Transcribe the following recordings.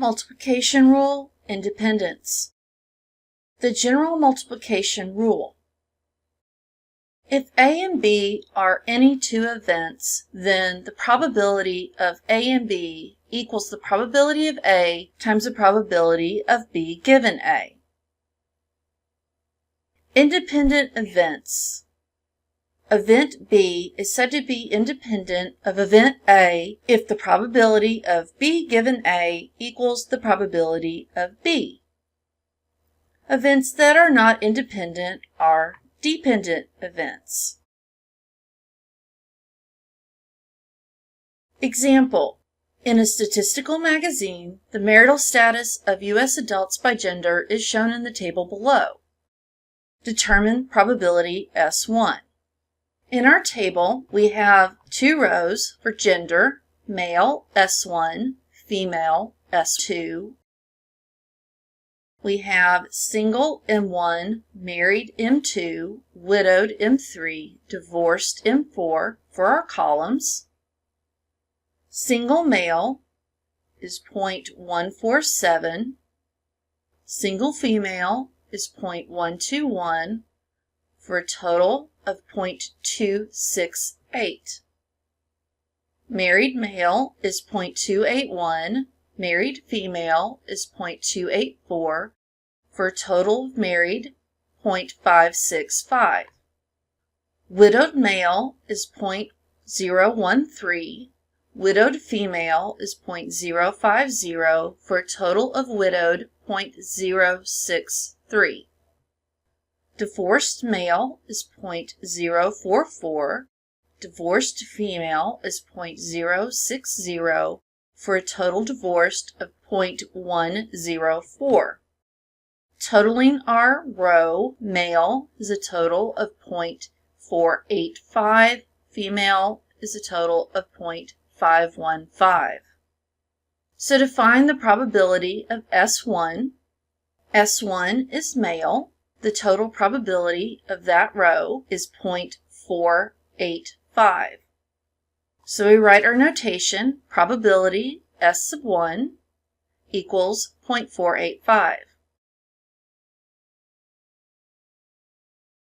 Multiplication rule, independence. The general multiplication rule. If A and B are any two events, then the probability of A and B equals the probability of A times the probability of B given A. Independent events. Event B is said to be independent of event A if the probability of B given A equals the probability of B. Events that are not independent are dependent events. Example: in a statistical magazine, the marital status of U.S. adults by gender is shown in the table below. Determine probability S1. In our table, we have two rows for gender: male S1, female S2. We have single M1, married M2, widowed M3, divorced M4 for our columns. Single male is 0.147. Single female is 0.121 for a total of 0.268. Married male is 0.281. Married female is 0.284 for a total of married 0.565. Widowed male is 0.013. Widowed female is 0.050 for a total of widowed 0.063. Divorced male is 0.044. Divorced female is 0.060 for a total divorced of 0.104. Totaling our row, male is a total of 0.485, female is a total of 0.515. So to find the probability of S1, S1 is male. The total probability of that row is 0.485. So we write our notation: probability S1 equals 0.485.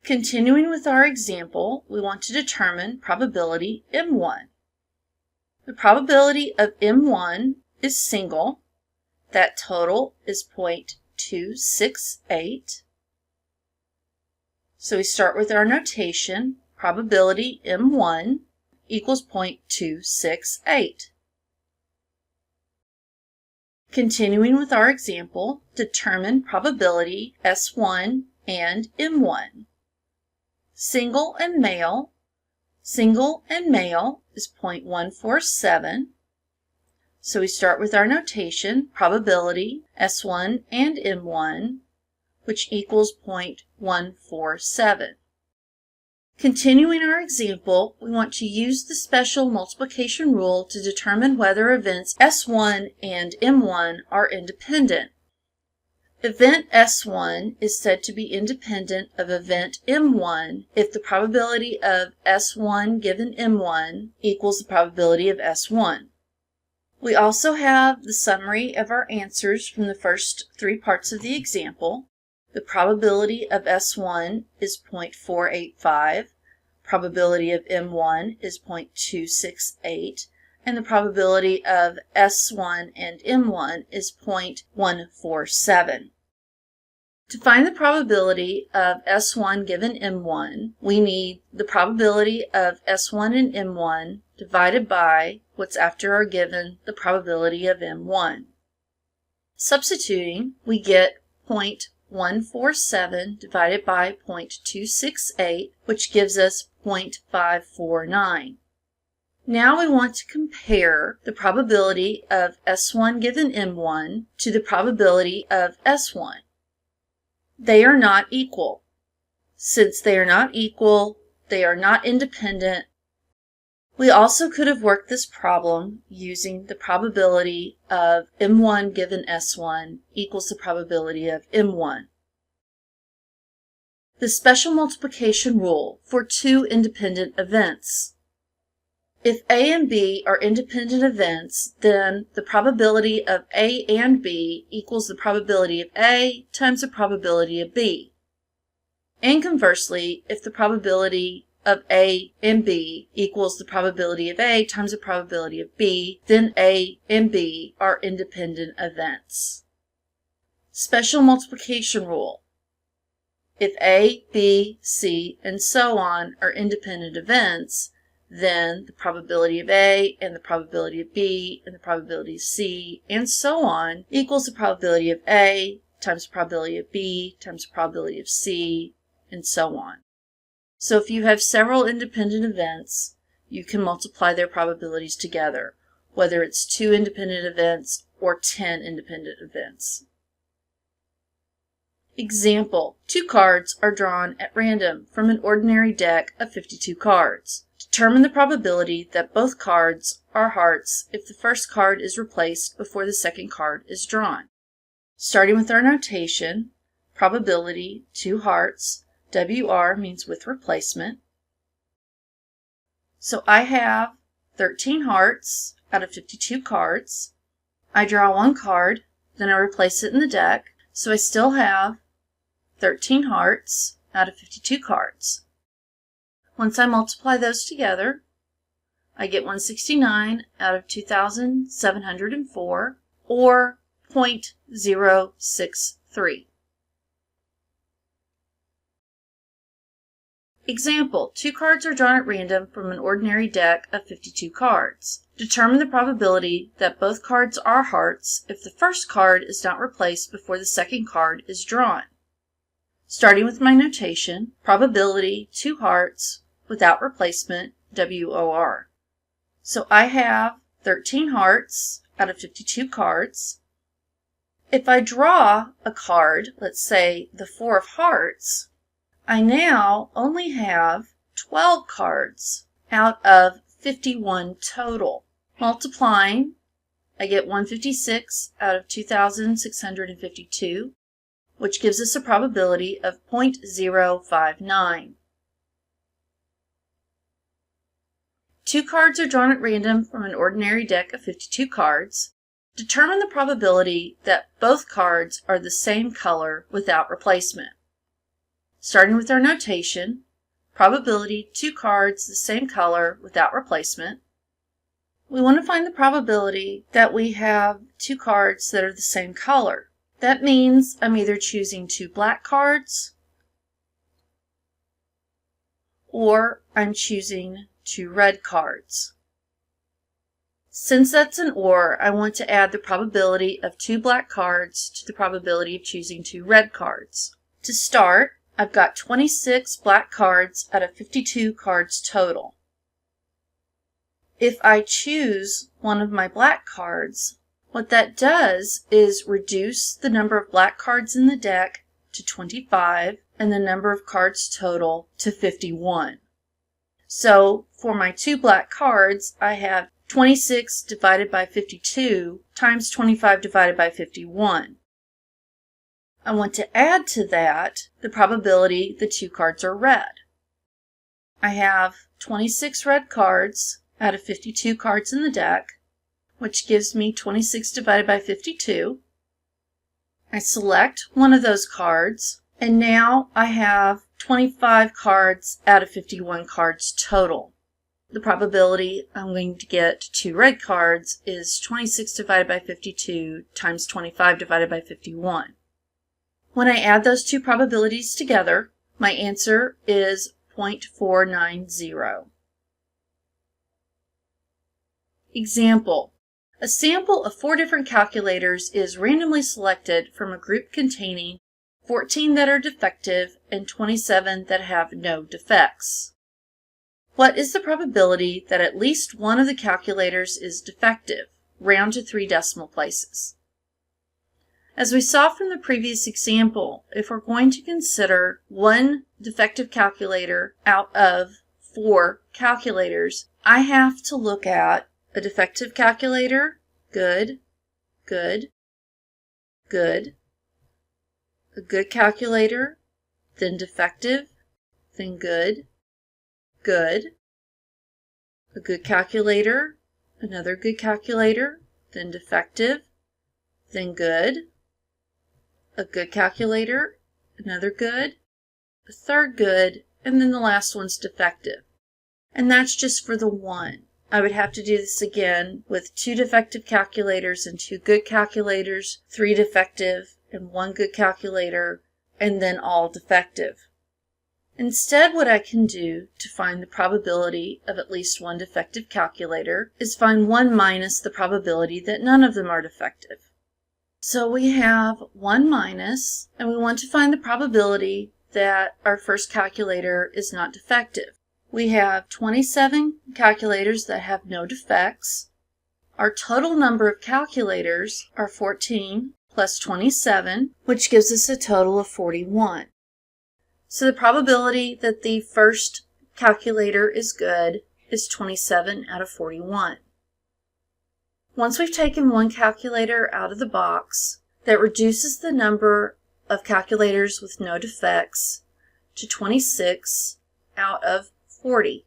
Continuing with our example, we want to determine probability M1. The probability of M1 is single. That total is 0.268. So we start with our notation: probability M1 equals 0.268. Continuing with our example, determine probability S1 and M1. Single and male. Single and male is 0.147. So we start with our notation: probability S1 and M1, which equals 0.147. Continuing our example, we want to use the special multiplication rule to determine whether events S1 and M1 are independent. Event S1 is said to be independent of event M1 if the probability of S1 given M1 equals the probability of S1. We also have the summary of our answers from the first three parts of the example. The probability of S1 is 0.485, probability of M1 is 0.268, and the probability of S1 and M1 is 0.147. To find the probability of S1 given M1, we need the probability of S1 and M1 divided by what's after our given, the probability of M1. Substituting, we get 0.147 divided by 0.268, which gives us 0.549. Now we want to compare the probability of S1 given M1 to the probability of S1. They are not equal. Since they are not equal, they are not independent. We also could have worked this problem using the probability of M1 given S1 equals the probability of M1. The special multiplication rule for two independent events. If A and B are independent events, then the probability of A and B equals the probability of A times the probability of B. And conversely, if the probability of A and B equals the probability of A times the probability of B, then A and B are independent events. Special multiplication rule. If A, B, C, and so on are independent events, then the probability of A and the probability of B and the probability of C and so on equals the probability of A times the probability of B times the probability of C and so on. So if you have several independent events, you can multiply their probabilities together, whether it's 2 independent events or 10 independent events. Example, 2 cards are drawn at random from an ordinary deck of 52 cards. Determine the probability that both cards are hearts if the first card is replaced before the second card is drawn. Starting with our notation, probability 2 hearts, WR means with replacement. So I have 13 hearts out of 52 cards. I draw 1 card, then I replace it in the deck, so I still have 13 hearts out of 52 cards. Once I multiply those together, I get 169 out of 2,704, or 0.063. Example, 2 cards are drawn at random from an ordinary deck of 52 cards. Determine the probability that both cards are hearts if the first card is not replaced before the second card is drawn. Starting with my notation, probability 2 hearts without replacement, WOR. So I have 13 hearts out of 52 cards. If I draw a card, let's say the 4 of hearts, I now only have 12 cards out of 51 total. Multiplying, I get 156 out of 2,652, which gives us a probability of 0.059. 2 cards are drawn at random from an ordinary deck of 52 cards. Determine the probability that both cards are the same color without replacement. Starting with our notation, probability 2 cards the same color without replacement. We want to find the probability that we have 2 cards that are the same color. That means I'm either choosing 2 black cards or I'm choosing 2 red cards. Since that's an or, I want to add the probability of 2 black cards to the probability of choosing 2 red cards. To start, I've got 26 black cards out of 52 cards total. If I choose one of my black cards, what that does is reduce the number of black cards in the deck to 25 and the number of cards total to 51. So for my 2 black cards, I have 26 divided by 52 times 25 divided by 51. I want to add to that the probability the 2 cards are red. I have 26 red cards out of 52 cards in the deck, which gives me 26 divided by 52. I select one of those cards, and now I have 25 cards out of 51 cards total. The probability I'm going to get 2 red cards is 26 divided by 52 times 25 divided by 51. When I add those 2 probabilities together, my answer is 0.490. Example. A sample of 4 different calculators is randomly selected from a group containing 14 that are defective and 27 that have no defects. What is the probability that at least one of the calculators is defective? Round to 3 decimal places. As we saw from the previous example, if we're going to consider one defective calculator out of 4 calculators, I have to look at a defective calculator, good, good, good, a good calculator, then defective, then good, good, a good calculator, another good calculator, then defective, then good, a good calculator, another good, a third good, and then the last one's defective. And that's just for the one. I would have to do this again with 2 defective calculators and 2 good calculators, 3 defective and 1 good calculator, and then all defective. Instead, what I can do to find the probability of at least 1 defective calculator is find 1 minus the probability that none of them are defective. So we have 1 minus, and we want to find the probability that our first calculator is not defective. We have 27 calculators that have no defects. Our total number of calculators are 14 plus 27, which gives us a total of 41. So the probability that the first calculator is good is 27 out of 41. Once we've taken one calculator out of the box, that reduces the number of calculators with no defects to 26 out of 40.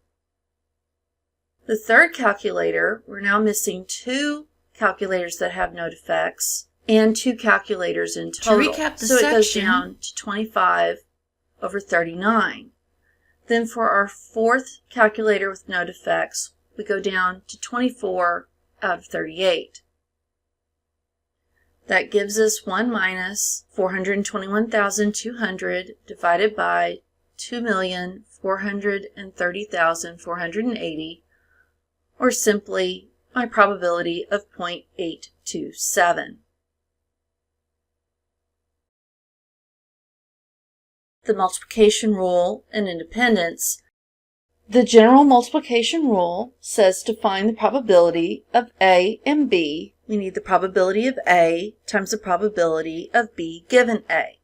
The third calculator, we're now missing 2 calculators that have no defects and 2 calculators in total. To recap the so section, it goes down to 25 over 39. Then for our fourth calculator with no defects, we go down to 24 out of 38. That gives us 1 minus 421,200 divided by 2,430,480, or simply my probability of 0.827. The multiplication rule and independence. The general multiplication rule says to find the probability of A and B, we need the probability of A times the probability of B given A.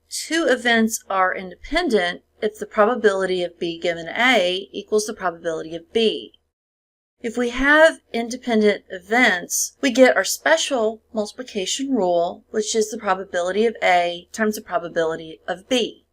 2 events are independent if the probability of B given A equals the probability of B. If we have independent events, we get our special multiplication rule, which is the probability of A times the probability of B.